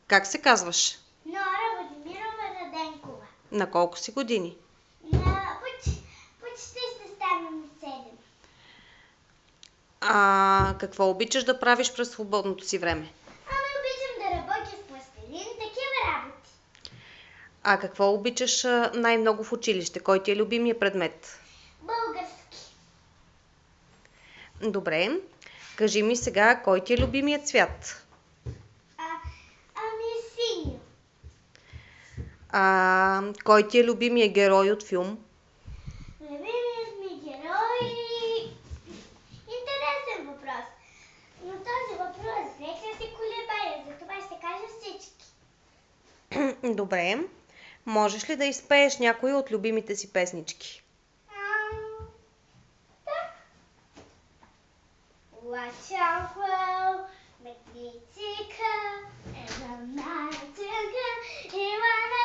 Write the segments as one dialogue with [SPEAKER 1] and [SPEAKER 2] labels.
[SPEAKER 1] Как се казваш?
[SPEAKER 2] Нора Владимирова Раденкова.
[SPEAKER 1] На колко си години?
[SPEAKER 2] Почти ще стана на 7.
[SPEAKER 1] Какво обичаш да правиш през свободното си време?
[SPEAKER 2] Обичам да работя с пластелин, такива работи.
[SPEAKER 1] Какво обичаш най-много в училище? Кой ти е любимия предмет?
[SPEAKER 2] Български.
[SPEAKER 1] Добре. Кажи ми сега, кой ти е любимият цвят?
[SPEAKER 2] Синьо.
[SPEAKER 1] Кой ти е любимият герой от филм?
[SPEAKER 2] Любимият ми герой... Интересен въпрос. Но този въпрос вече се колебая, затова ще кажа всички.
[SPEAKER 1] Добре. Можеш ли да изпееш някои от любимите си песнички?
[SPEAKER 2] Да. Watch out, well, make me sicker, and I'm not sicker. You wanna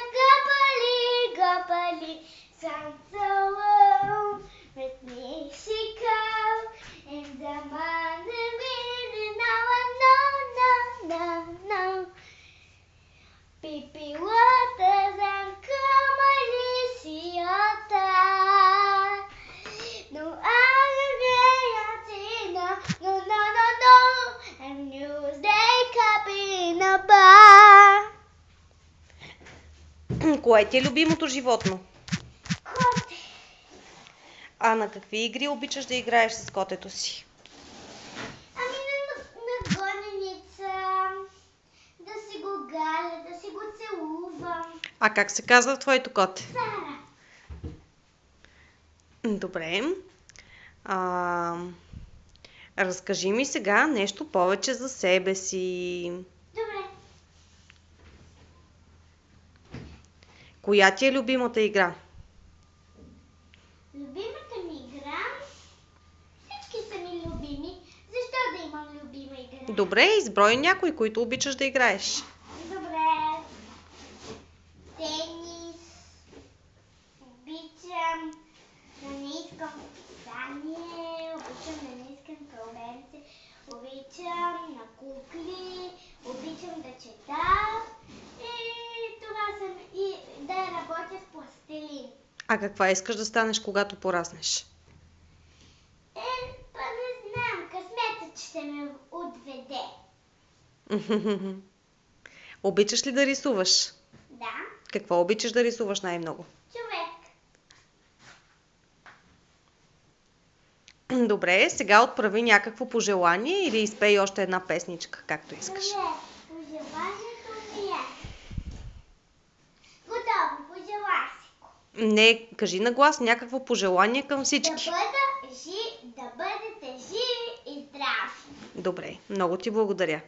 [SPEAKER 2] gopali, sound so well, make me sicker, and I'm on the wind, and now I know. Pipi waters and kamali siyata. No, no. And Newsday cup in a bar.
[SPEAKER 1] Кое ти е любимото животно?
[SPEAKER 2] Коте.
[SPEAKER 1] На какви игри обичаш да играеш с котето си?
[SPEAKER 2] На гоненица, да си го галя, да си го целувам.
[SPEAKER 1] Как се казва твоето коте?
[SPEAKER 2] Сара.
[SPEAKER 1] Добре. Разкажи ми сега нещо повече за себе си.
[SPEAKER 2] Добре.
[SPEAKER 1] Коя ти е любимата игра?
[SPEAKER 2] Любимата ми игра? Всички са ми любими. Защо да имам любима игра?
[SPEAKER 1] Добре, изброй някои, които обичаш да играеш.
[SPEAKER 2] Добре. Тенис. Обичам да не искам писание. Обичам да не искам проблемите. Обичам на кукли. Обичам да чета. И това съм. И да работя с пластелин.
[SPEAKER 1] Каква искаш да станеш, когато пораснеш?
[SPEAKER 2] Не знам. Късметът ще ме отведе.
[SPEAKER 1] Обичаш ли да рисуваш?
[SPEAKER 2] Да.
[SPEAKER 1] Какво обичаш да рисуваш най-много?
[SPEAKER 2] Човек.
[SPEAKER 1] Добре, сега отправи някакво пожелание или изпей още една песничка, както искаш.
[SPEAKER 2] Добре, пожеланието ми е. Готово, пожела си го.
[SPEAKER 1] Не, кажи на глас някакво пожелание към всички.
[SPEAKER 2] Да бъдете живи и здрави.
[SPEAKER 1] Добре, много ти благодаря.